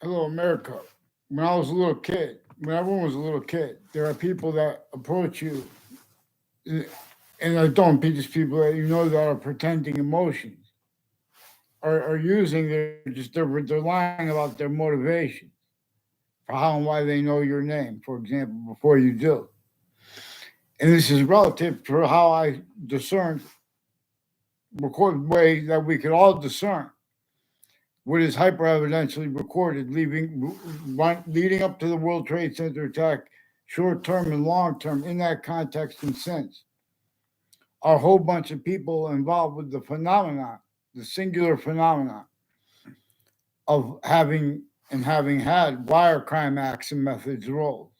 Hello, America. When I was a little kid, when everyone was a little kid, there are people that approach you, eh, and I don't be just people that you know that are pretending emotions, are using they're lying about their motivation for how and why they know your name, for example, before you do. And this is relative to how I discern, record way that we could all discern what is hyper evidentially recorded, leading up to the World Trade Center attack, short term and long term, in that context and sense. Are a whole bunch of people involved with the phenomenon, the singular phenomenon of having had wire crime acts and methods roles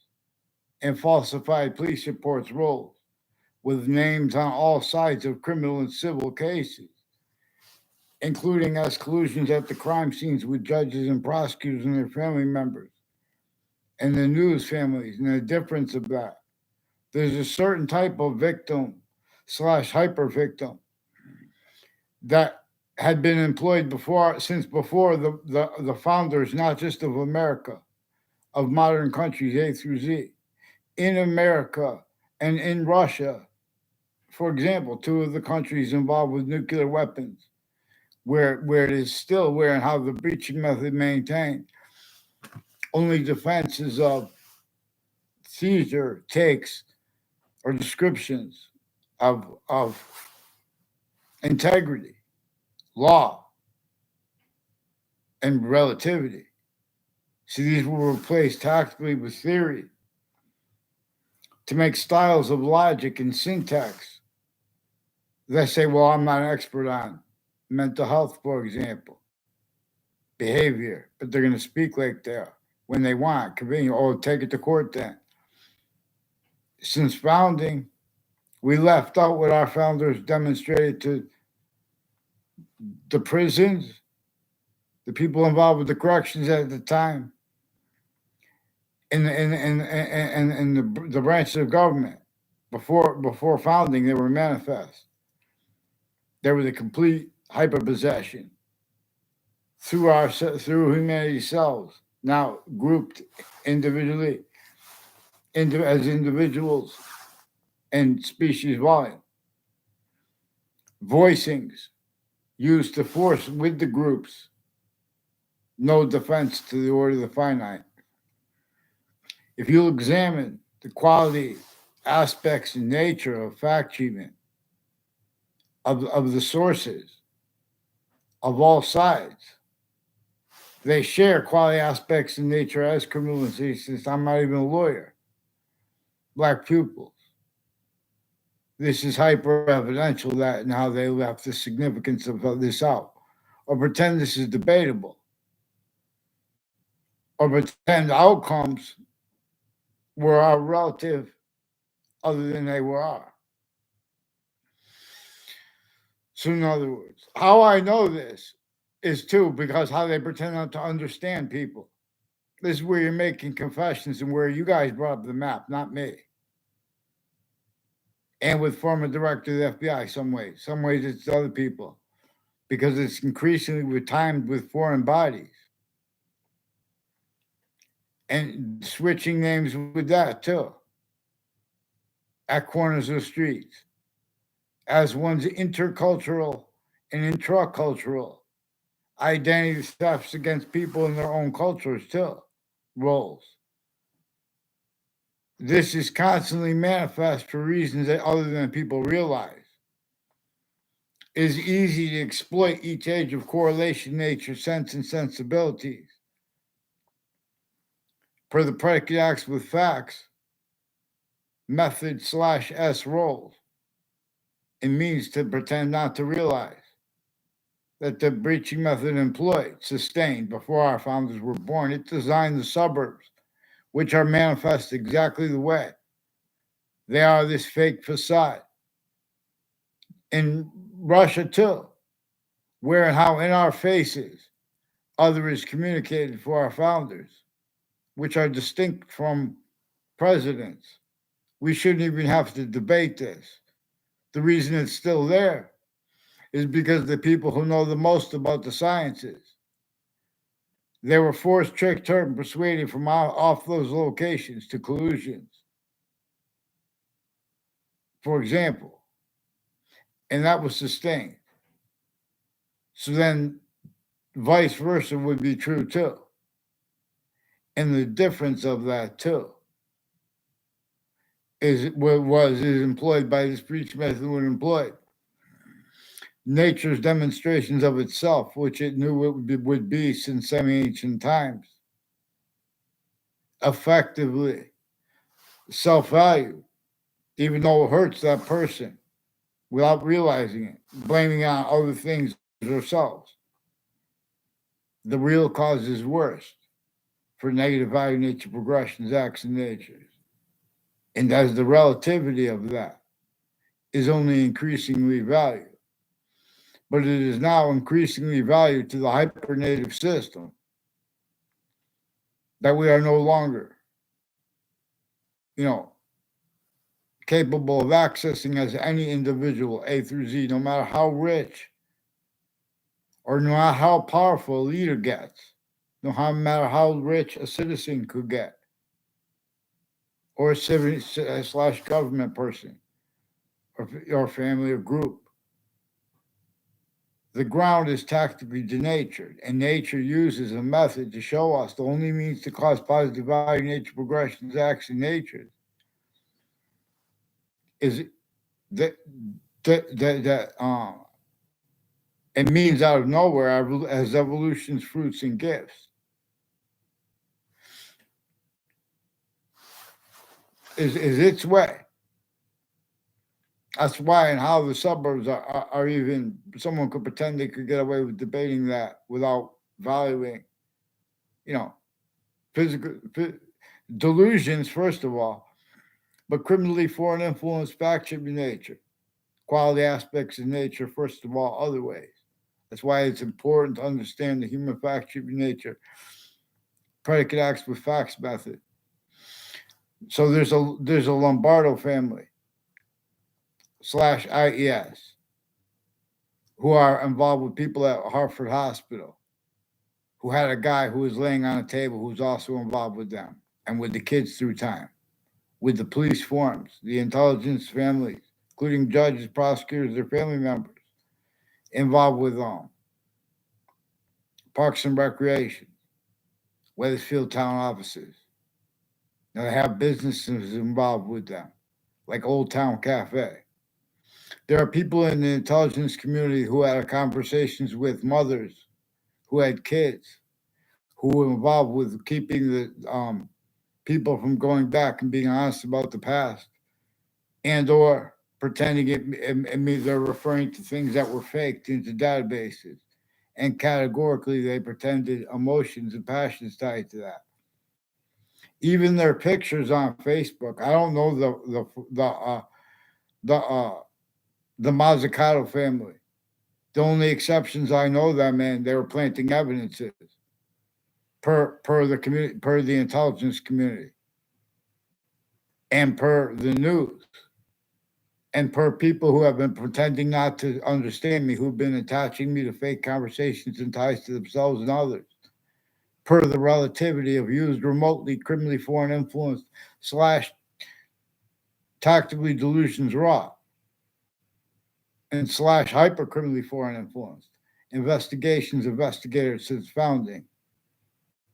and falsified police reports roles with names on all sides of criminal and civil cases, including as collusions at the crime scenes with judges and prosecutors and their family members and the news families and the difference of that. There's a certain type of victim slash hyper victim that had been employed before since before the founders, not just of America, of modern countries A through Z. In America and in Russia, for example, two of the countries involved with nuclear weapons, where it is still where and how the breaching method maintained only defenses of seizure takes or descriptions of integrity, law, and relativity. See, these were replaced tactically with theory to make styles of logic and syntax. They say, well, I'm not an expert on mental health, for example, behavior, but they're going to speak like they are when they want, convenient. Oh, take it to court then. Since founding, we left out what our founders demonstrated to the prisons, the people involved with the corrections at the time, and the branches of government before founding. They were manifest. They were the complete hyperpossession through humanity's cells, now grouped individually as individuals and species volume. Voicings used to force with the groups no defense to the order of the finite. If you'll examine the quality, aspects, and nature of fact treatment of the sources of all sides, they share quality aspects in nature as criminal since I'm not even a lawyer. Black pupils. This is hyper evidential that and how they left the significance of this out. Or pretend this is debatable. Or pretend outcomes were our relative other than they were our. So in other words, how I know this is too because how they pretend not to understand people. This is where you're making confessions and where you guys brought up the map, not me. And with former director of the FBI, some ways it's other people, because it's increasingly timed with foreign bodies and switching names with that too at corners of streets as one's intercultural and intracultural identity thefts against people in their own cultures too roles. This is constantly manifest for reasons that other than people realize. It is easy to exploit each age of correlation, nature, sense, and sensibilities. Per the predicate acts with facts, method slash S roles. It means to pretend not to realize that the breaching method employed, sustained before our founders were born, it designed the suburbs, which are manifest exactly the way they are this fake facade. In Russia, too, where and how in our faces other is communicated for our founders, which are distinct from presidents. We shouldn't even have to debate this. The reason it's still there is because the people who know the most about the sciences, They were forced, tricked, hurt, and persuaded from off those locations to collusions, for example, and that was sustained. So then vice versa would be true too. And the difference of that too is employed by this breach method when employed. Nature's demonstrations of itself, which it knew it would be since semi-ancient times, effectively self-value, even though it hurts that person without realizing it, blaming it on other things ourselves. The real cause is worse for negative value nature progressions, acts, and natures. And as the relativity of that is only increasingly valued, but it is now increasingly valued to the hypernative system that we are no longer, you know, capable of accessing as any individual, A through Z, no matter how rich or no matter how powerful a leader gets, no matter how rich a citizen could get, or a civic slash government person, or family or group. The ground is tactically denatured, and nature uses a method to show us the only means to cause positive value nature progressions, acts, and natures is that it means out of nowhere as evolution's fruits and gifts. Is its way. That's why and how the suburbs are even, someone could pretend they could get away with debating that without valuing, you know, physical delusions, first of all, but criminally foreign influence, fact should be nature, quality aspects of nature, first of all, other ways. That's why it's important to understand the human fact should be nature, predicate acts with facts method. So there's a Lombardo family slash IES who are involved with people at Hartford Hospital who had a guy who was laying on a table who's also involved with them and with the kids through time, with the police forms, the intelligence families, including judges, prosecutors, their family members, involved with Parks and Recreation, Weathersfield town offices. Now they have businesses involved with them, like Old Town Cafe. There are people in the intelligence community who had conversations with mothers who had kids who were involved with keeping the people from going back and being honest about the past, and or pretending they're referring to things that were faked into databases, and categorically they pretended emotions and passions tied to that. Even their pictures on Facebook. I don't know the the Mazzucato family. The only exceptions I know them in, they were planting evidences per the community, per the intelligence community, and per the news, and per people who have been pretending not to understand me, who've been attaching me to fake conversations and ties to themselves and others, per the relativity of used remotely criminally foreign influenced slash tactically delusions raw and slash hyper criminally foreign influenced investigations investigators since founding,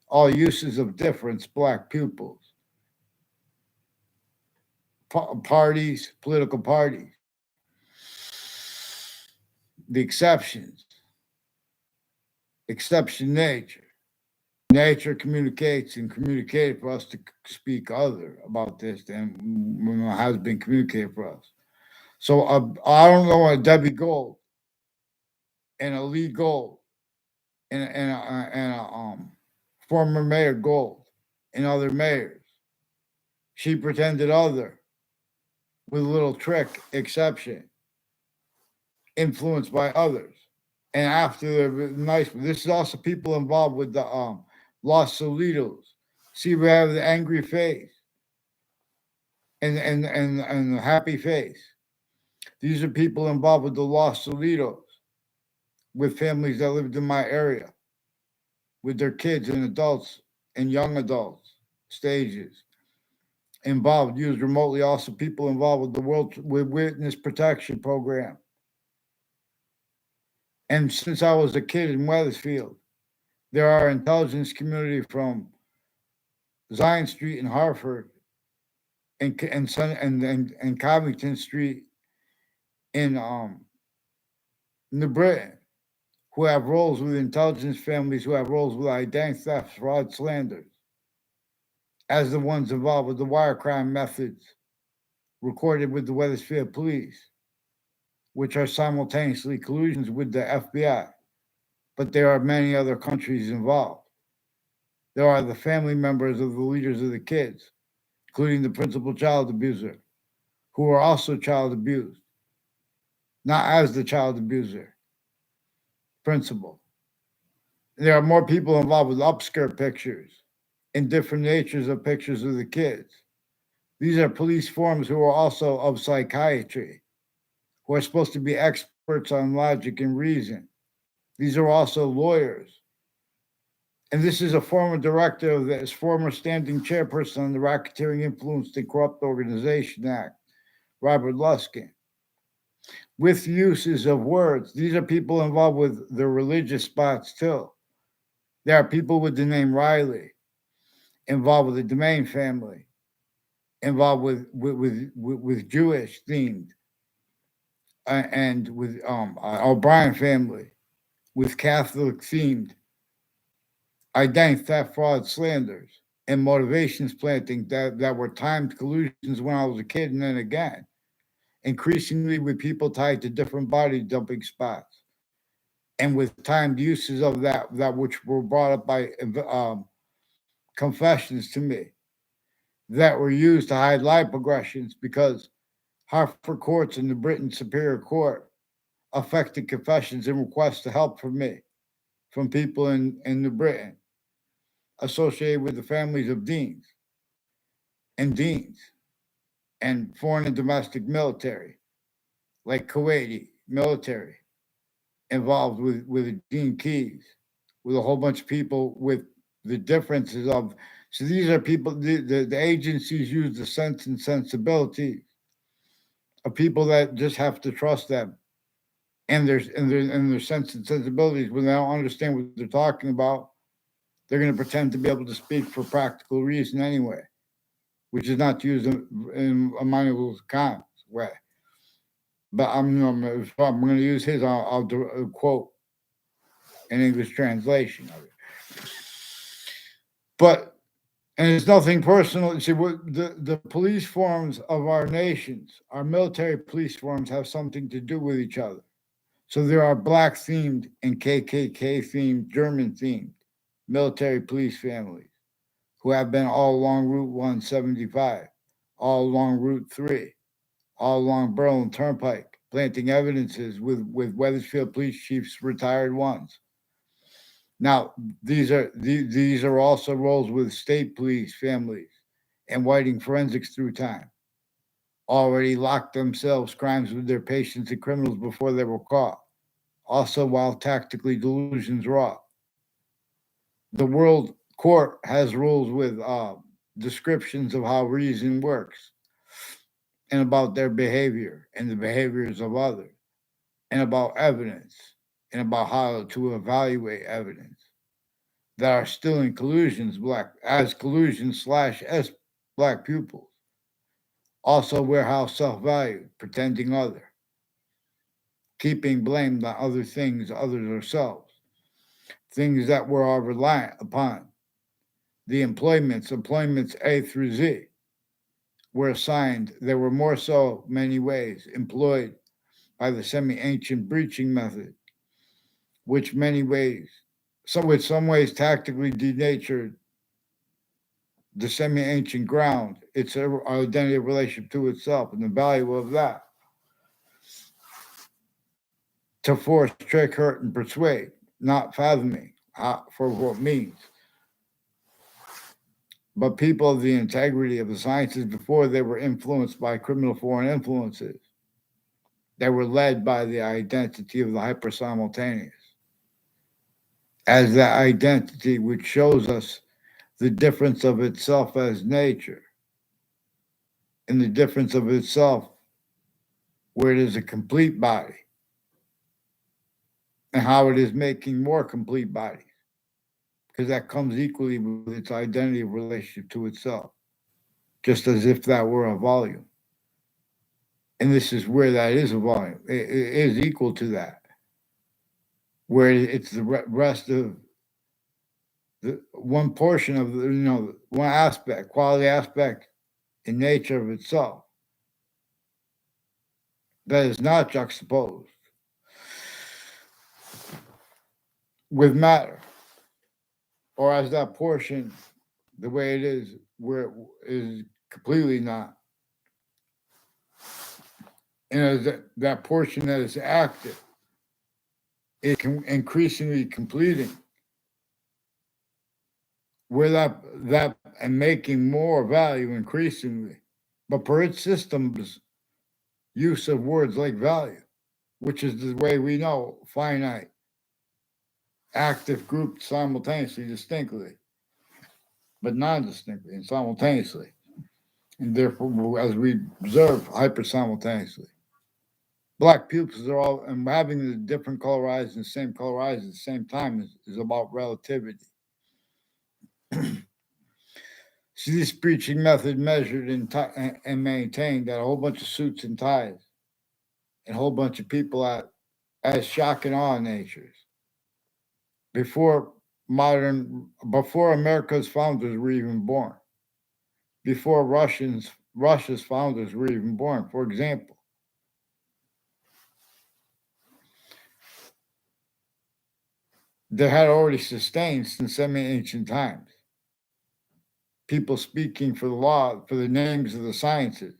all uses of difference black pupils, parties, political parties, the exceptions, exception nature. Nature communicates and communicated for us to speak other about this than has been communicated for us. So I don't know a Debbie Gold and a Lee Gold and a former mayor Gold and other mayors. She pretended other with a little trick exception, influenced by others. And after the nice, this is also people involved with the Los Solitos. See, we have the angry face and the happy face. These are people involved with the Los Solitos, with families that lived in my area. with their kids and adults and young adults stages involved, used remotely. Also, people involved with the World with Witness Protection Program. And since I was a kid in Weathersfield, there are intelligence community from Zion Street in Hartford and Covington Street in New Britain who have roles with intelligence families, who have roles with identity theft, fraud, slanders, as the ones involved with the wire crime methods recorded with the Weathersfield police, which are simultaneously collusions with the FBI. But there are many other countries involved. There are the family members of the leaders of the kids, including the principal child abuser, who are also child abused, not as the child abuser, principal. There are more people involved with upskirt pictures and different natures of pictures of the kids. These are police forms who are also of psychiatry, who are supposed to be experts on logic and reason. These are also lawyers. And this is a former director of this former standing chairperson on the Racketeering Influenced and Corrupt Organization Act, Robert Luskin. With uses of words, these are people involved with the religious spots too. There are people with the name Riley, involved with the Domain family, involved with Jewish themed, and with O'Brien family, with Catholic themed, identity theft, fraud, slanders, and motivations planting that were timed collusions when I was a kid, and then again, increasingly with people tied to different body dumping spots, and with timed uses of that which were brought up by confessions to me that were used to hide lie progressions because Hartford courts and the Britain Superior Court affected confessions and requests to help from me, from people in New Britain associated with the families of deans and foreign and domestic military, like Kuwaiti military, involved with Dean Keys, with a whole bunch of people with the differences of. So these are people, the agencies use the sense and sensibility of people that just have to trust them and their sense and sensibilities. When they don't understand what they're talking about, they're going to pretend to be able to speak for practical reason anyway, which is not used in a Immanuel Kant's way. But if I'm going to use his, I'll do a quote an English translation of it. But and it's nothing personal. See, what the police forms of our nations, our military police forms, have something to do with each other. So there are black themed and KKK themed, German themed military police families who have been all along Route 175, all along Route 3, all along Berlin Turnpike, planting evidences with Weathersfield police chiefs, retired ones. Now, these are also roles with state police families and whiting forensics through time. Already locked themselves crimes with their patients and criminals before they were caught. Also, while tactically delusions raw. The World Court has rules with descriptions of how reason works and about their behavior and the behaviors of others and about evidence and about how to evaluate evidence that are still in collusions as collusions slash S black pupils. Also warehouse self-value, pretending other, keeping blame on other things, others ourselves, things that we are reliant upon. The employments A through Z were assigned. There were more so many ways employed by the semi-ancient breaching method, which many ways, some ways tactically denatured the semi-ancient ground, its identity relationship to itself, and the value of that. To force, trick, hurt, and persuade, not fathoming for what it means. But people of the integrity of the sciences before they were influenced by criminal foreign influences. They were led by the identity of the hyper-simultaneous. as that identity which shows us the difference of itself as nature and the difference of itself where it is a complete body and how it is making more complete bodies because that comes equally with its identity of relationship to itself, just as if that were a volume. And this is where that is a volume. It is equal to that, where it's the rest of the one portion of the, one aspect, quality aspect in nature of itself that is not juxtaposed with matter, or as that portion, the way it is, where it is completely not. And as that portion that is active, it can increasingly completing, where that and making more value increasingly, but per its system's use of words like value, which is the way we know finite, active, grouped simultaneously, distinctly, but non-distinctly and simultaneously, and therefore, as we observe, hyper-simultaneously. Black pupils are all, and having the different color eyes and the same color eyes at the same time is about relativity. See, this preaching method measured and maintained that a whole bunch of suits and ties and a whole bunch of people as shock and awe natures. Before before America's founders were even born, before Russia's founders were even born, for example. They had already sustained since semi-ancient times. People speaking for the law, for the names of the sciences,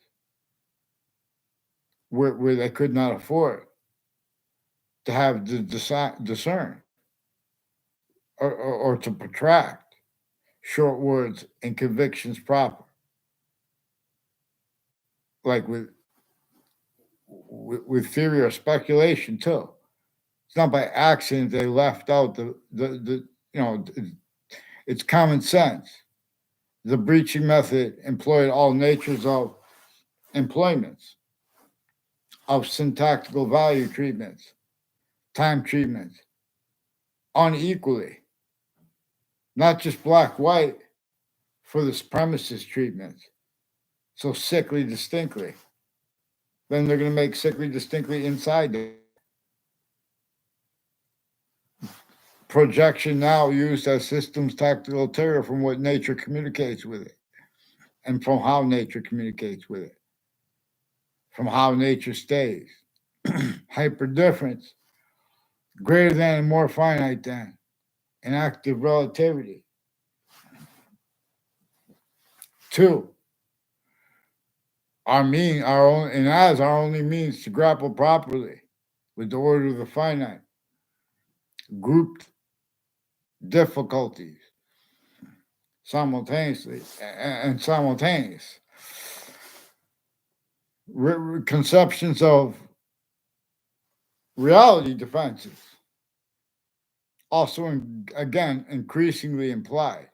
where they could not afford to have to discern or to protract short words and convictions proper. Like with theory or speculation too. It's not by accident they left out the it's common sense. The breaching method employed all natures of employments, of syntactical value treatments, time treatments, unequally, not just black white for the supremacist treatments. So sickly distinctly. Then they're going to make sickly distinctly inside it. Projection now used as systems tactical terror from what nature communicates with it and from how nature communicates with it, from how nature stays. Hyper difference, greater than and more finite than, and active relativity. Two, our own, and as our only means to grapple properly with the order of the finite, grouped difficulties simultaneously and simultaneous conceptions of reality defenses also again increasingly implied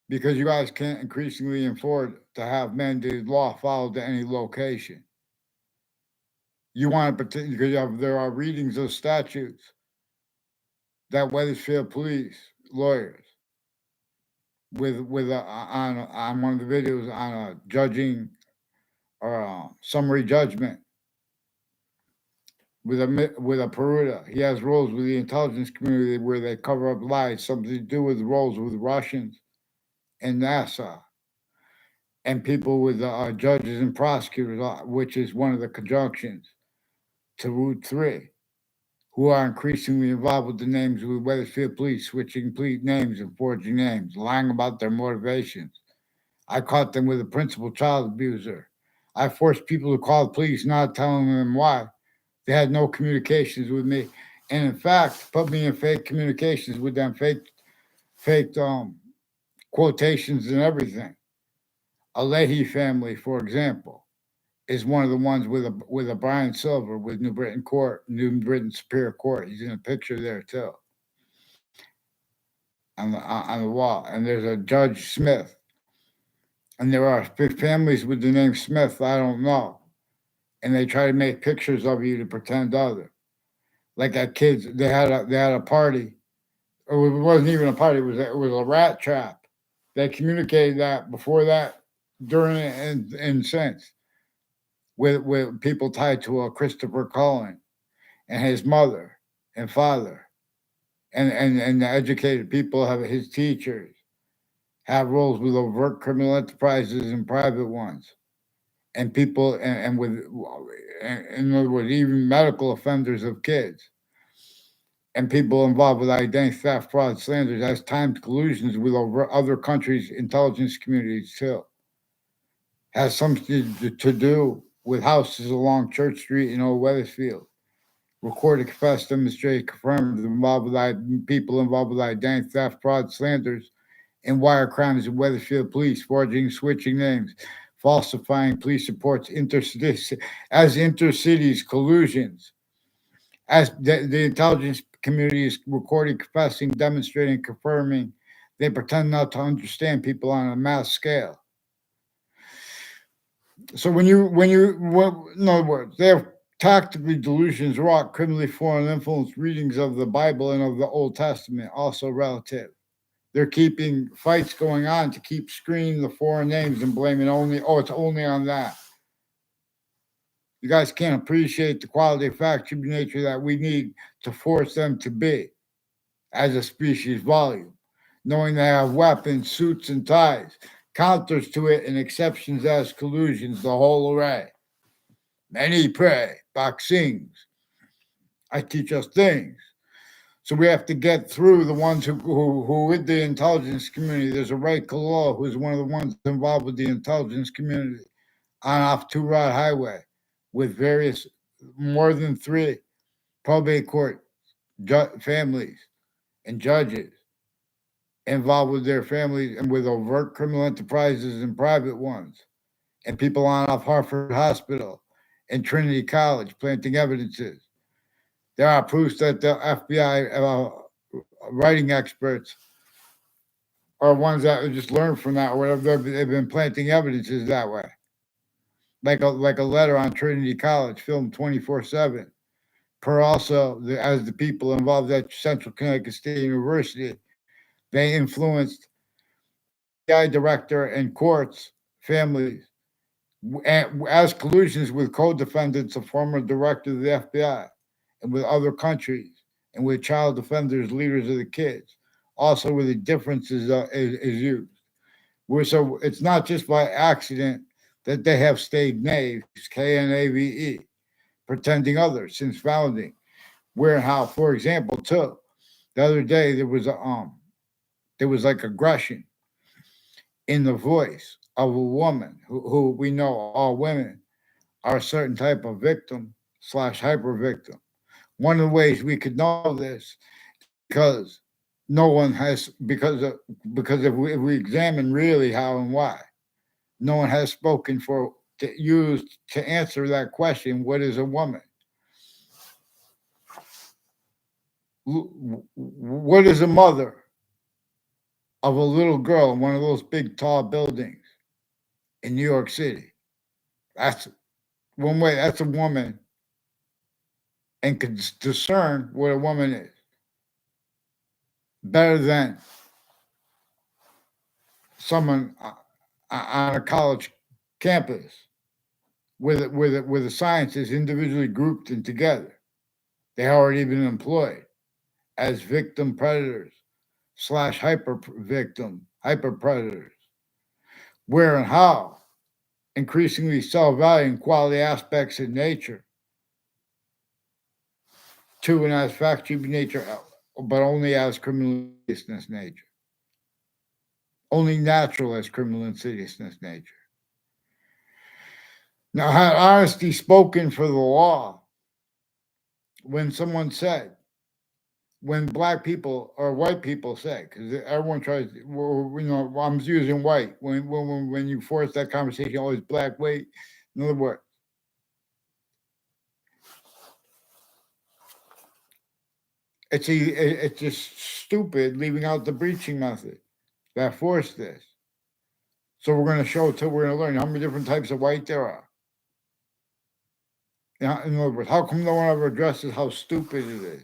because you guys can't increasingly afford to have mandated law followed to any location. You want to pretend because there are readings of statutes that Wethersfield police lawyers with on one of the videos on a judging or a summary judgment with a Peruta. He has roles with the intelligence community where they cover up lies, something to do with roles with Russians and NASA, and people with judges and prosecutors, which is one of the conjunctions to Route 3, who are increasingly involved with the names with Wethersfield police, switching complete names and forging names, lying about their motivations. I caught them with a principal child abuser. I forced people to call the police, not telling them why. They had no communications with me, and in fact, put me in fake communications with them, fake quotations and everything. A Leahy family, for example, is one of the ones with a Brian Silver with New Britain Superior Court. He's in a picture there too. on the wall, and there's a Judge Smith, and there are families with the name Smith I don't know, and they try to make pictures of you to pretend other. Like at kids, they had a party, or it wasn't even a party. It was a rat trap. They communicated that before that, during, and since, with people tied to a Christopher Cullen and his mother and father, and the educated people have his teachers have roles with overt criminal enterprises and private ones, and people, and with, in other words, even medical offenders of kids, and people involved with identity theft, fraud, slanders, as times collusions with other countries' intelligence communities too. Has something to do with houses along Church Street in Old Weathersfield. Recorded, confessed, demonstrated, confirmed involved with people involved with identity theft, fraud, slanders, and wire crimes in Weathersfield Police, forging, switching names, falsifying police reports, as intercities collusions, as the intelligence community is recording, confessing, demonstrating, confirming. They pretend not to understand people on a mass scale. So in other words, they have tactically delusions wrought, criminally foreign influence readings of the Bible and of the Old Testament, also relative. They're keeping fights going on to keep screening the foreign names and blaming it's only on that. You guys can't appreciate the quality of fact, true nature that we need to force them to be as a species volume, knowing they have weapons, suits, and ties, counters to it, and exceptions as collusions, the whole array. Many pray, boxings. I teach us things. So we have to get through the ones who with the intelligence community. There's a Ray Kalo who's one of the ones involved with the intelligence community on off Two Rod Highway with various, more than three probate court families and judges involved with their families and with overt criminal enterprises and private ones, and people on off Hartford Hospital and Trinity College planting evidences. There are proofs that the FBI writing experts are ones that just learned from that or whatever. They've been planting evidences that way. Like a letter on Trinity College, filmed 24/7. Per also, as the people involved at Central Connecticut State University, they influenced FBI director and courts, families, as collusions with co-defendants, a former director of the FBI, and with other countries, and with child defenders, leaders of the kids. Also, where the differences is used. So it's not just by accident that they have stayed knaves, KNAVE, pretending others since founding. Where and how, for example, too, the other day there was like aggression in the voice of a woman who we know all women are a certain type of victim slash hyper victim. One of the ways we could know this is because no one has because if we examine really how and why, no one has spoken for to use to answer that question. What is a woman? What is a mother of a little girl in one of those big tall buildings in New York City? That's one way. That's a woman and can discern what a woman is better than someone on a college campus where the science is individually grouped and together. They already been employed as victim predators slash hyper predators. Where and how increasingly self-valuing quality aspects in nature to and as factory nature, but only as criminal insidiousness nature. Only natural as criminal insidiousness nature. Now, had honesty spoken for the law, when someone said, when black people or white people say, because everyone tries, I'm using white. When you force that conversation, always black, white. In other words, It's just stupid leaving out the breaching method that forced this. So we're going to show till we're going to learn how many different types of white there are. Now, in other words, how come no one ever addresses how stupid it is?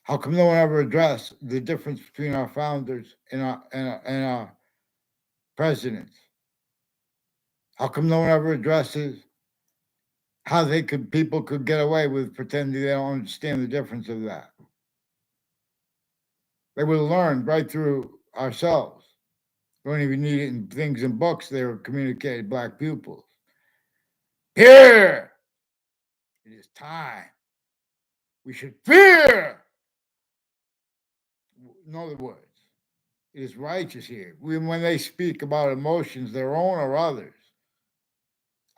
How come no one ever addressed the difference between our founders and our presidents? How come no one ever addresses how people could get away with pretending they don't understand the difference of that? They would have learned right through ourselves. We don't even need it in things in books. They were communicated black pupils. Here, it is time. We should fear. In other words, it is righteous here. When they speak about emotions, their own or others,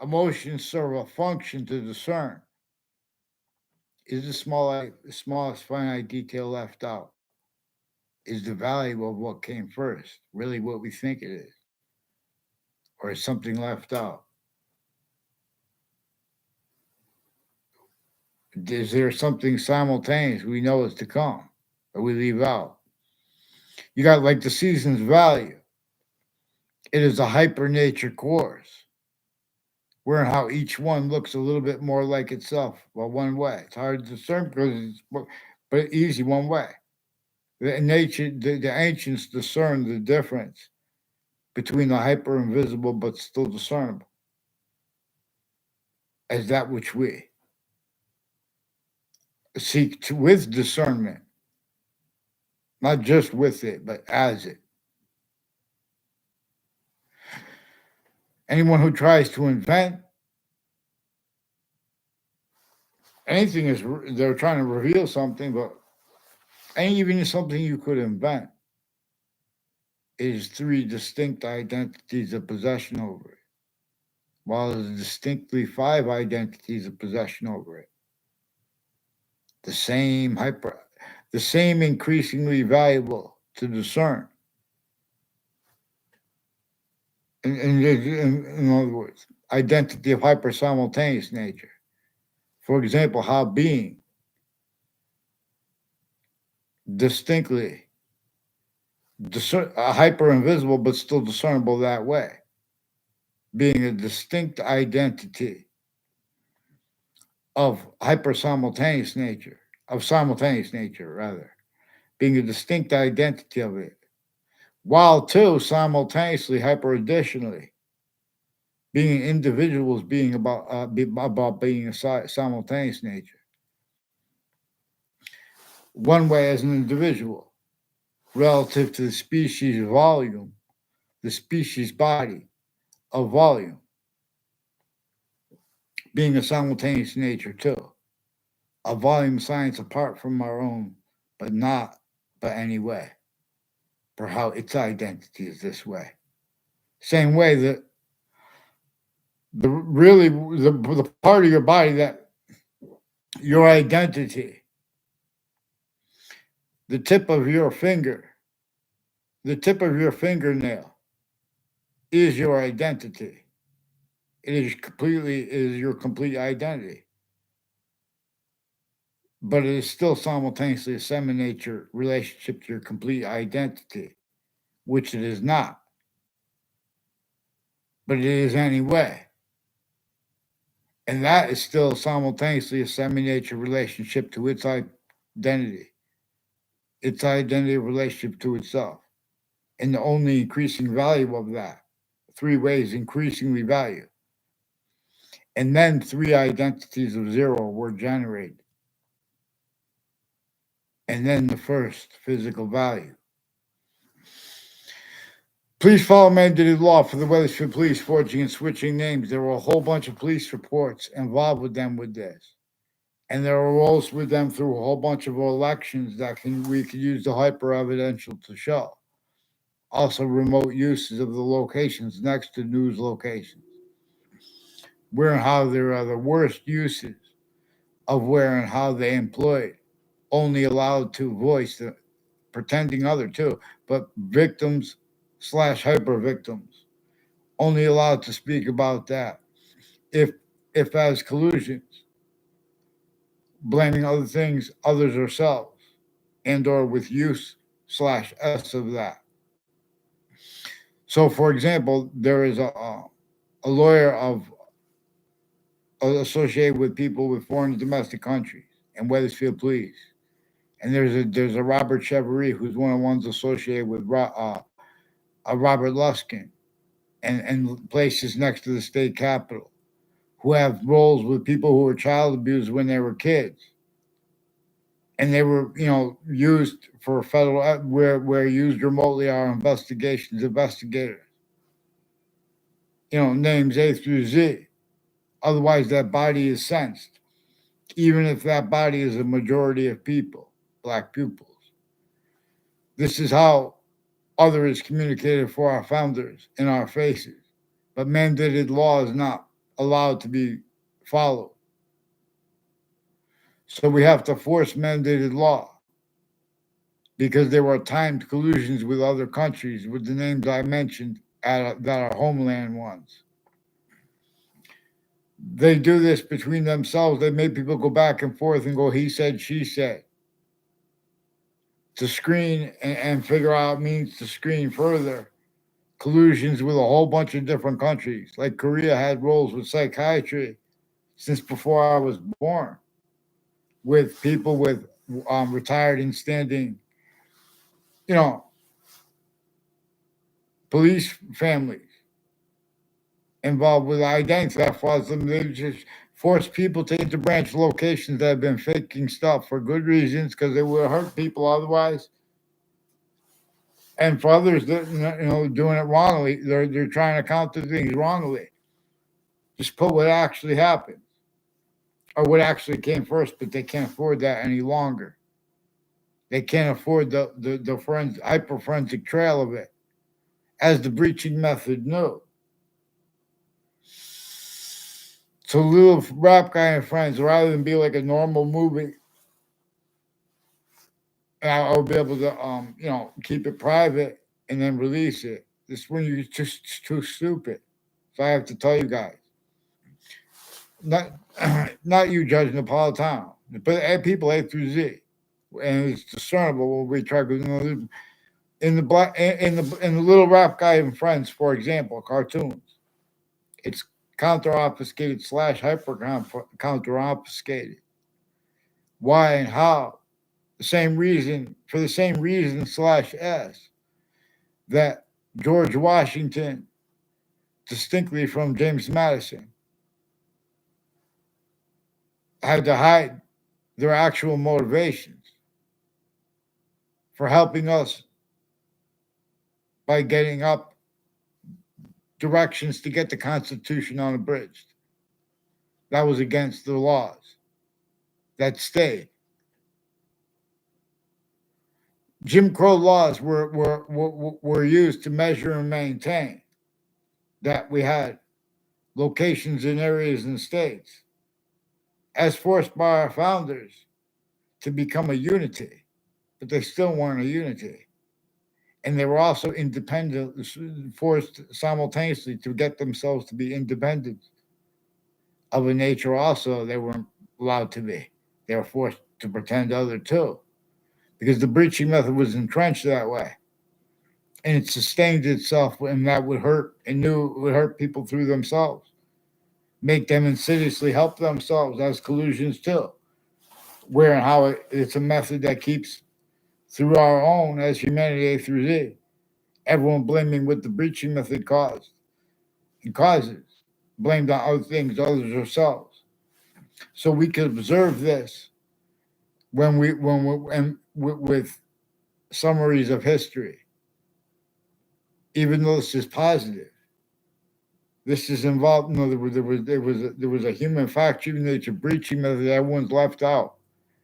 emotions serve a function to discern. Is the smallest finite detail left out? Is the value of what came first really what we think it is? Or is something left out? Is there something simultaneous we know is to come or we leave out? You got like the season's value. It is a hyper nature course, where how each one looks a little bit more like itself, well, one way. It's hard to discern because but easy one way. The ancients discerned the difference between the hyper invisible but still discernible as that which we seek to with discernment, not just with it, but as it. Anyone who tries to invent anything is they're trying to reveal something, but ain't even something you could invent is three distinct identities of possession over it, while there's distinctly five identities of possession over it. The same increasingly valuable to discern. In other words, identity of hyper-simultaneous nature. For example, how being distinctly hyper-invisible but still discernible that way, being a distinct identity of simultaneous nature, rather, being a distinct identity of it, while too simultaneously hyper-additionally being individuals being about being a simultaneous nature. One way as an individual, relative to the species volume, the species body of volume, being a simultaneous nature too. A volume science apart from our own, but not by any way, for how its identity is this way. Same way that the part of your body that your identity, the tip of your fingernail is your identity. It is your complete identity. But it is still simultaneously a semi-nature relationship to your complete identity, which it is not. But it is anyway. And that is still simultaneously a semi-nature relationship to its identity relationship to itself. And the only increasing value of that, three ways increasingly value. And then three identities of zero were generated. And then the first physical value. Please follow mandated law for the Wethersfield Police forging and switching names. There were a whole bunch of police reports involved with them with this. And there are roles with them through a whole bunch of elections that we could use the hyper-evidential to show. Also, remote uses of the locations next to news locations. Where and how there are the worst uses of where and how they employed, only allowed to voice the pretending other too, but victims / hyper victims, only allowed to speak about that. If as collusions, blaming other things, others, ourselves, and or with use slash s of that. So, for example, there is a lawyer of associated with people with foreign and domestic countries and Weathersfield Police, and there's a Robert Chevery who's one of the ones associated with Robert Luskin and places next to the state capitol, who have roles with people who were child abused when they were kids, and they were used for federal where used remotely are investigators, names A through Z. Otherwise, that body is sensed, even if that body is a majority of people, black pupils. This is how other is communicated for our founders in our faces. But mandated law is not allowed to be followed. So we have to force mandated law because there were timed collusions with other countries with the names I mentioned that are homeland ones. They do this between themselves. They make people go back and forth and go, he said, she said, to screen and figure out means to screen further collusions with a whole bunch of different countries. Like Korea had roles with psychiatry since before I was born, with people with retired and standing, you know, police families involved with identity theft laws. They just force people to interbranch locations that have been faking stuff for good reasons because they would hurt people otherwise. And for others that doing it wrongly, they're trying to counter things wrongly. Just put what actually happened or what actually came first, but they can't afford that any longer. They can't afford the hyper forensic trail of it, as the breaching method knew. So little rap guy and friends, rather than be like a normal movie, and I'll be able to keep it private and then release it. This when you're just too stupid. So I have to tell you guys. Not not you, Judge Napolitano, but people A through Z. And it's discernible when we try to in the black in the little rap guy and friends, for example, cartoons. It's counter obfuscated slash hyper counter obfuscated. Why and how? The same reason for the same reason slash S that George Washington, distinctly from James Madison, had to hide their actual motivations for helping us by getting up directions to get the Constitution unabridged. That was against the laws that stayed. Jim Crow laws were used to measure and maintain that we had locations in areas and states as forced by our founders to become a unity, but they still weren't a unity. And they were also independent, forced simultaneously to get themselves to be independent of a nature also they weren't allowed to be. They were forced to pretend other too, because the breaching method was entrenched that way. And it sustained itself, and that would hurt, and knew it would hurt people through themselves, make them insidiously help themselves as collusions too. Where and how it's a method that keeps through our own as humanity A through Z. Everyone blaming what the breaching method caused and causes, blamed on other things, others ourselves. So we could observe this when with summaries of history, even though this is positive. This is involved. No, there was a human factor nature breaching method that everyone's left out,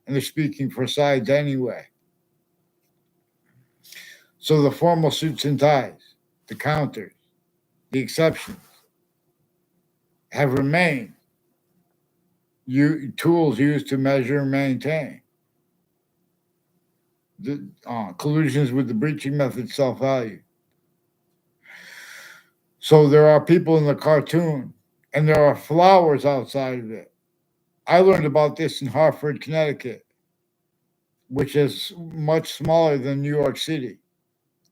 and they're speaking for sides anyway. So the formal suits and ties, the counters, the exceptions have remained tools used to measure and maintain the collusions with the breaching method self-value. So there are people in the cartoon, and there are flowers outside of it, I learned about this in Hartford, Connecticut, which is much smaller than New York City,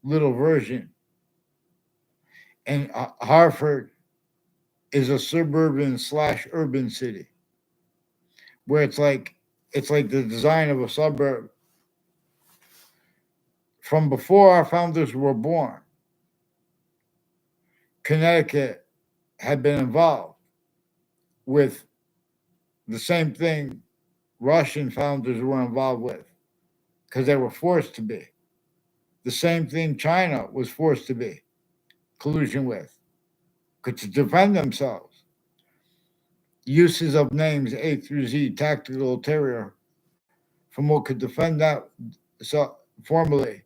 little version. And Hartford is a suburban slash urban city where it's like the design of a suburb from before our founders were born. Connecticut had been involved with the same thing Russian founders were involved with because they were forced to be. The same thing China was forced to be collusion with, to defend themselves. Uses of names A through Z, tactical ulterior, from what could defend that so formally.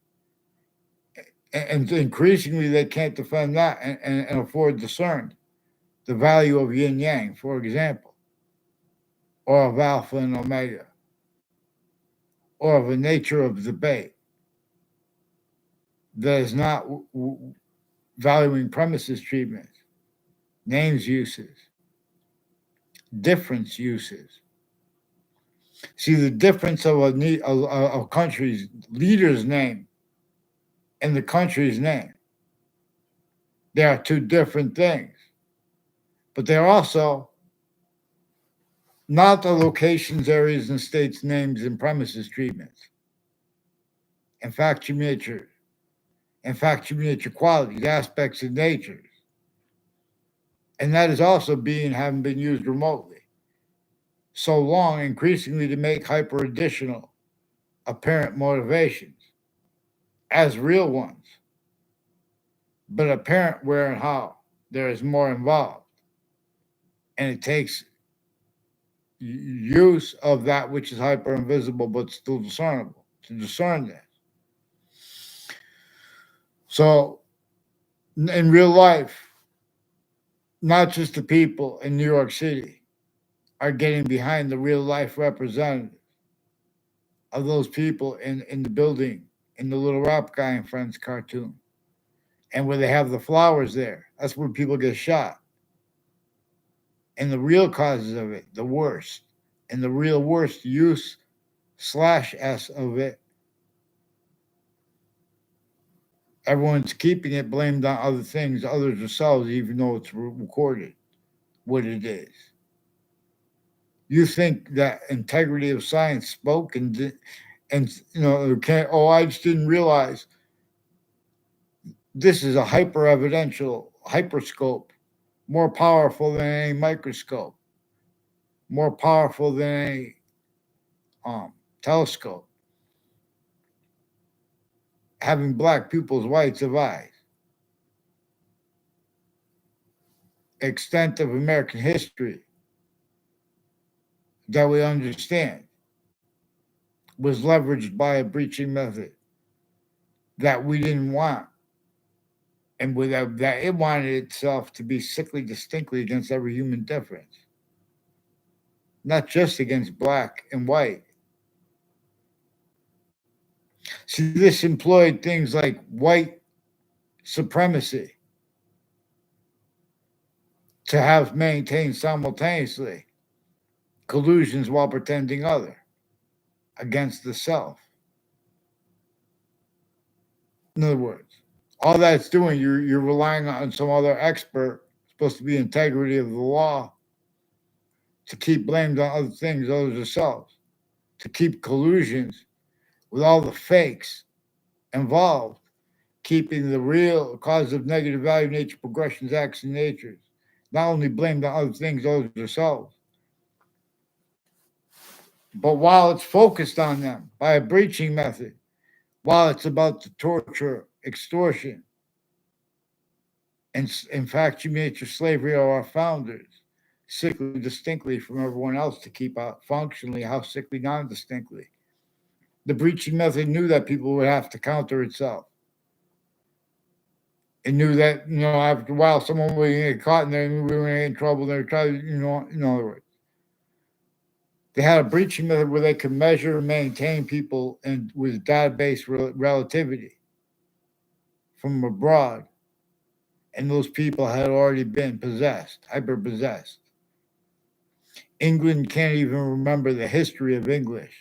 And increasingly, they can't defend that and afford discern the value of yin yang, for example, or of alpha and omega, or of a nature of debate that is not valuing premises treatment, names uses, difference uses. See the difference of a country's leader's name and the country's name. They are two different things, but they're also not the locations, areas, and states' names and premises treatments. In fact, qualities, aspects, and natures. And that is also being having been used remotely so long, increasingly to make hyper additional apparent motivations as real ones, but apparent where and how there is more involved. And it takes use of that which is hyper invisible but still discernible to discern this. So in real life, not just the people in New York City are getting behind the real life representatives of those people in the building in the Little Rap Guy and Friends cartoon. And where they have the flowers there, that's where people get shot. And the real causes of it, the worst, and the real worst use slash S of it, everyone's keeping it blamed on other things, others themselves, even though it's recorded what it is. You think that integrity of science spoke and you know, can't, oh, I just didn't realize this is a hyper evidential hyperscope, more powerful than any microscope, more powerful than any telescope, having black pupils, whites of eyes, extent of American history that we understand was leveraged by a breaching method that we didn't want, and without that it wanted itself to be sickly distinctly against every human difference, not just against black and white. See, this employed things like white supremacy to have maintained simultaneously collusions while pretending other against the self. In other words, all that's doing, you're relying on some other expert, supposed to be integrity of the law, to keep blamed on other things, others themselves, to keep collusions with all the fakes involved, keeping the real cause of negative value, nature, progressions, acts, and natures, not only blamed on other things, others themselves, but while it's focused on them by a breaching method, while it's about the torture, extortion, and in fact, humiliation, slavery of our founders, sickly distinctly from everyone else to keep out functionally, how sickly non-distinctly. The breaching method knew that people would have to counter itself. It knew that, you know, after a while, someone would get caught and then we were in trouble. They were trying to, you know, in other words, they had a breaching method where they could measure and maintain people and with database relativity from abroad. And those people had already been possessed, hyper possessed. England can't even remember the history of English.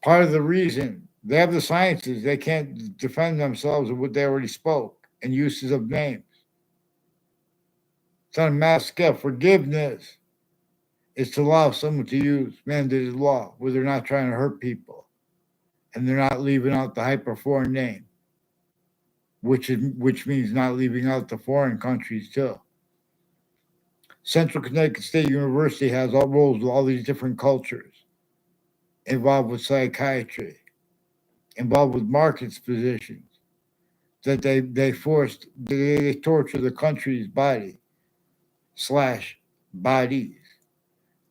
Part of the reason they have the sciences, they can't defend themselves with what they already spoke and uses of names. It's on a mass scale. Forgiveness is to allow someone to use mandated law where they're not trying to hurt people and they're not leaving out the hyper foreign name, which means not leaving out the foreign countries too. Central Connecticut State University has all roles with all these different cultures involved with psychiatry, involved with markets positions that they torture the country's body slash bodies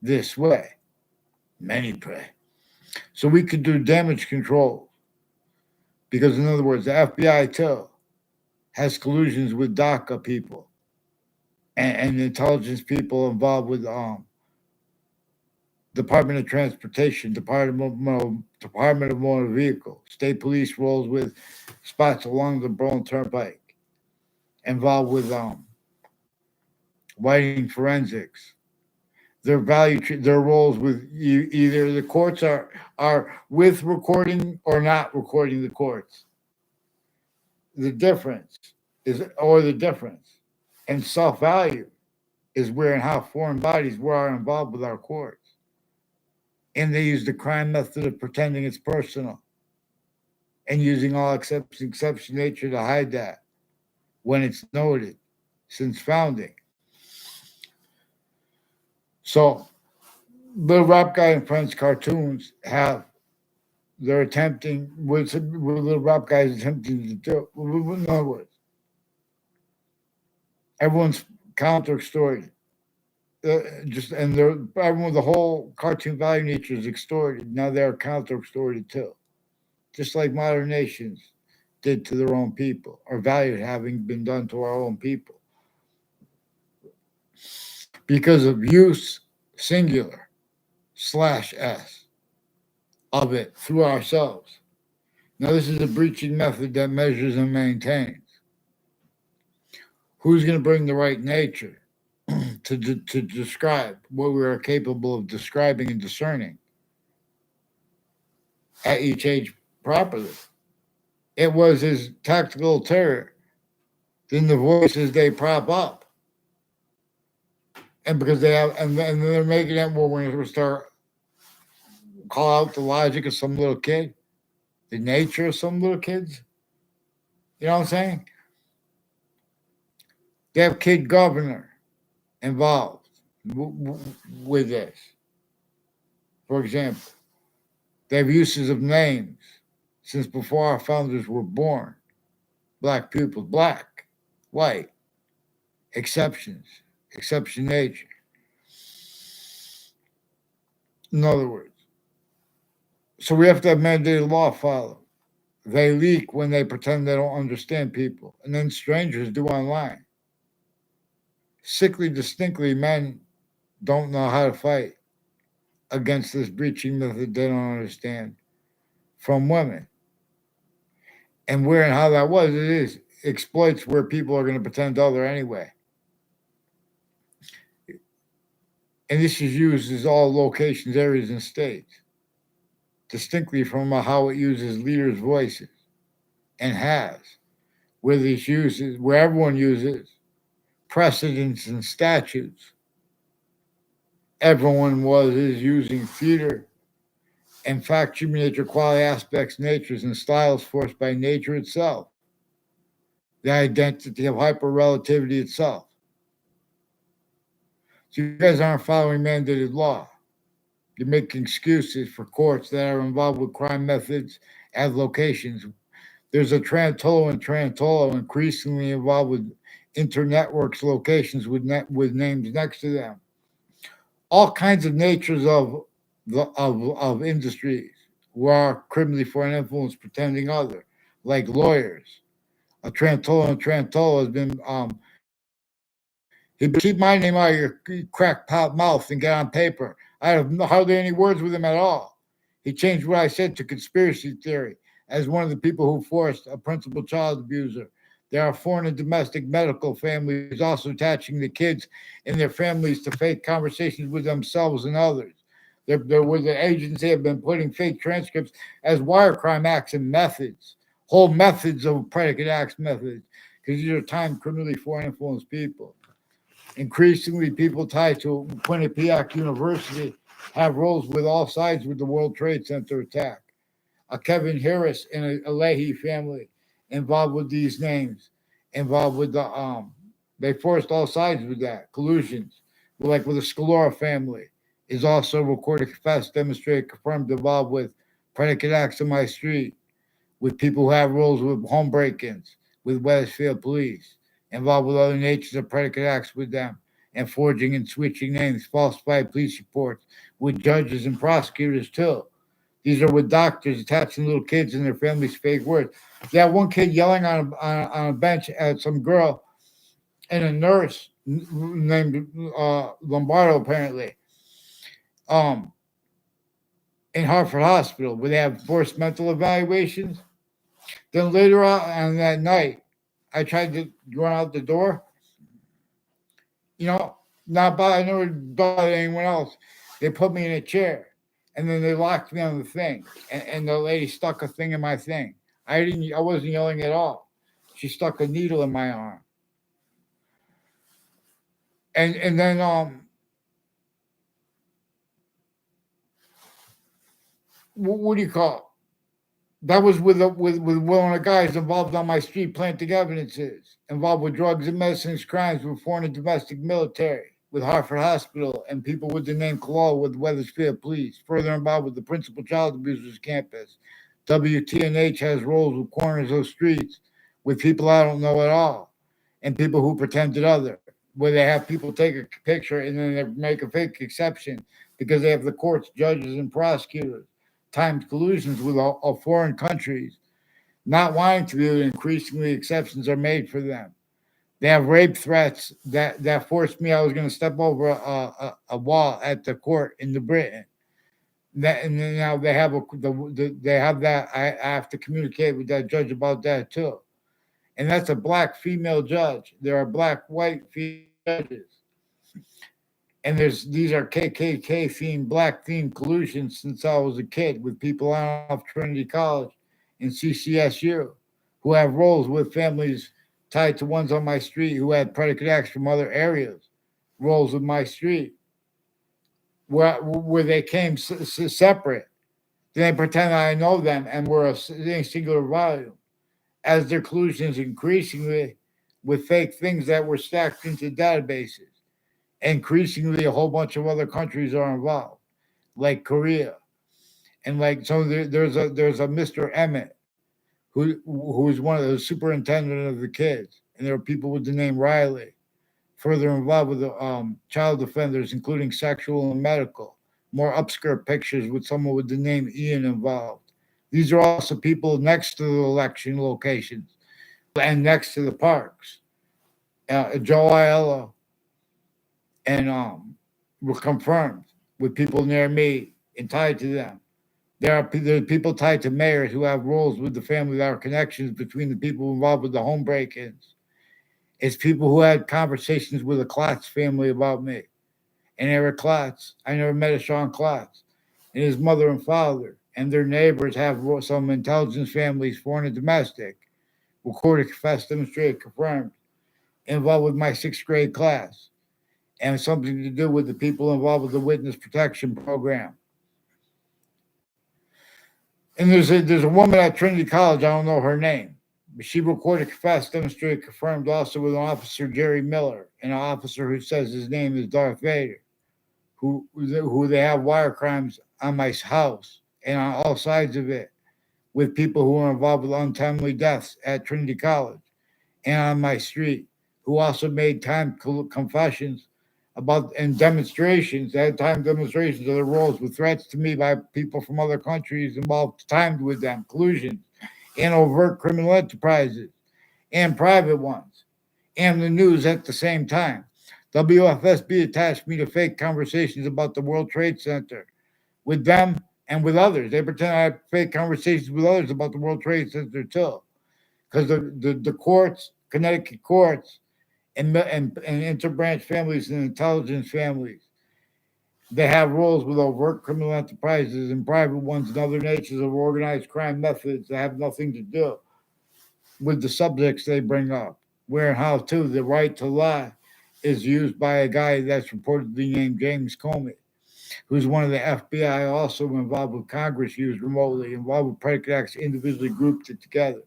this way. Many pray. So we could do damage control because, in other words, the FBI too has collusions with DACA people and intelligence people involved with Department of Transportation, Department of Motor Vehicle, State Police rolls with spots along the Berlin Turnpike, involved with writing forensics. Their roles with either the courts are with recording or not recording the courts. The difference and self value is where and how foreign bodies are involved with our courts. And they use the crime method of pretending it's personal and using all exception nature to hide that when it's noted since founding. So, Little Rap Guy and Friends cartoons they're attempting, what Little Rap Guy is attempting to do. In other words, everyone's counter extorted. The whole cartoon value nature is extorted. Now they're counter extorted too. Just like modern nations did to their own people, or value having been done to our own people. Because of use, singular, /s, of it through ourselves. Now, this is a breaching method that measures and maintains. Who's going to bring the right nature to describe what we are capable of describing and discerning at each age properly? It was his tactical terror, then the voices they prop up. And because they have, and they're making it where we're going to start call out the logic of some little kid, the nature of some little kids. You know what I'm saying? They have kid governor involved with this. For example, they have uses of names since before our founders were born. Black people, black, white, exceptions, exception nature. In other words, so we have to have mandated law followed. They leak when they pretend they don't understand people, and then strangers do online. Sickly, distinctly, men don't know how to fight against this breaching method they don't understand from women. And where and how that was, it is exploits where people are going to pretend other anyway. And this is used as all locations, areas, and states, distinctly from how it uses leaders' voices and has, where these uses, where everyone uses precedents and statutes. Everyone is using theater and fact, human nature, quality aspects, natures, and styles forced by nature itself, the identity of hyper-relativity itself. So you guys aren't following mandated law. You're making excuses for courts that are involved with crime methods and locations. There's a Trantolo increasingly involved with internetworks locations with names next to them. All kinds of natures of industries who are criminally foreign influence pretending other, like lawyers. A Trantolo has been he'd keep my name out of your crackpot mouth and get on paper. I have hardly any words with him at all. He changed what I said to conspiracy theory as one of the people who forced a principal child abuser There are foreign and domestic medical families also attaching the kids and their families to fake conversations with themselves and others. There was an agency have been putting fake transcripts as wire crime acts and methods, whole methods of predicate acts methods, because these are timed criminally foreign influenced people. Increasingly, people tied to Quinnipiac University have roles with all sides with the World Trade Center attack. A Kevin Harris and a Leahy family involved with these names, involved with they forced all sides with that collusions. Like with the Scalora family, is also recorded, confessed, demonstrated, confirmed, involved with predicate acts on my street, with people who have roles with home break-ins, with Wethersfield police, involved with other natures of predicate acts with them, and forging and switching names, falsified police reports with judges and prosecutors too. These are with doctors attaching little kids and their families' fake words. They had one kid yelling on a bench at some girl and a nurse named Lombardo, apparently, um, in Hartford Hospital, where they have forced mental evaluations. Then later on that night, I tried to run out the door. You know, not by I never bothered anyone else. They put me in a chair, and then they locked me on the thing, and the lady stuck a thing in my thing. I wasn't yelling at all. She stuck a needle in my arm, and then what do you call it? That was with one of the guys involved on my street planting evidences, involved with drugs and medicines crimes with foreign and domestic military, with Hartford Hospital, and people with the name Kalal with Wethersfield Police, further involved with the principal child abusers campus. WTNH has roles with corners of streets with people I don't know at all, and people who pretended other, where they have people take a picture and then they make a fake exception because they have the courts, judges, and prosecutors times collusions with all foreign countries, not wanting to do it, increasingly exceptions are made for them. They have rape threats that forced me. I was going to step over a wall at the court in the Britain. That and then now they have they have that. I have to communicate with that judge about that too. And that's a black female judge. There are black white female judges. And these are KKK themed, black themed collusions since I was a kid with people on off Trinity College and CCSU who have roles with families tied to ones on my street who had predicate acts from other areas, roles with my street where they came separate. Then they pretend I know them and we're a singular volume as their collusions increasingly with fake things that were stacked into databases. Increasingly, a whole bunch of other countries are involved, like Korea, and like so. There's a Mr. Emmett who's one of the superintendent of the kids, and there are people with the name Riley, further involved with the child offenders, including sexual and medical. More upskirt pictures with someone with the name Ian involved. These are also people next to the election locations and next to the parks. Joe Aiello and were confirmed with people near me and tied to them. There are people tied to mayors who have roles with the family that are connections between the people involved with the home break-ins. It's people who had conversations with the Klotz family about me. And Eric Klotz, I never met a Sean Klotz, and his mother and father and their neighbors have some intelligence families, foreign and domestic, recorded, confessed, demonstrated, confirmed, involved with my sixth grade class and something to do with the people involved with the witness protection program. And there's a woman at Trinity College, I don't know her name, but she recorded, confessed, demonstrated, confirmed also with an officer, Jerry Miller, and an officer who says his name is Darth Vader, who they have wire crimes on my house and on all sides of it with people who are involved with untimely deaths at Trinity College and on my street, who also made time confessions about and demonstrations, at time demonstrations of their roles with threats to me by people from other countries involved, timed with them, collusions, and overt criminal enterprises, and private ones, and the news at the same time. WFSB attached me to fake conversations about the World Trade Center with them and with others. They pretend I have fake conversations with others about the World Trade Center too, because the courts Connecticut courts and interbranch families and intelligence families. They have roles with overt criminal enterprises and private ones and other natures of organized crime methods that have nothing to do with the subjects they bring up. Where and how, too, the right to lie is used by a guy that's reportedly named James Comey, who's one of the FBI, also involved with Congress, used remotely, involved with predicate acts, individually grouped it together.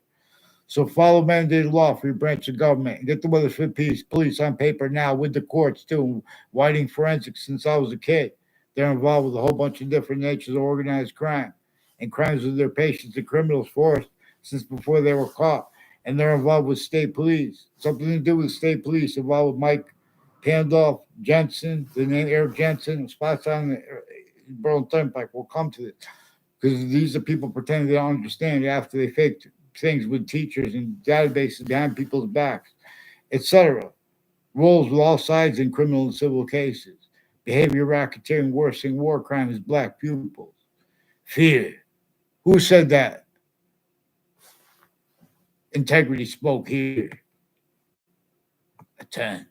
So follow mandated law for your branch of government and get the Weatherford police on paper now with the courts too. Whiting forensics since I was a kid. They're involved with a whole bunch of different natures of organized crime and crimes with their patients and criminals forced since before they were caught. And they're involved with state police. Something to do with state police involved with Mike Pandolf, Jensen, the name Eric Jensen, spots on the Berlin Turnpike. We'll come to this because these are people pretending they don't understand after they faked things with teachers and databases behind people's backs, etc. Roles with all sides in criminal and civil cases. Behavior racketeering, worsening war crimes, black pupils. Fear. Who said that? Integrity spoke here. A 10.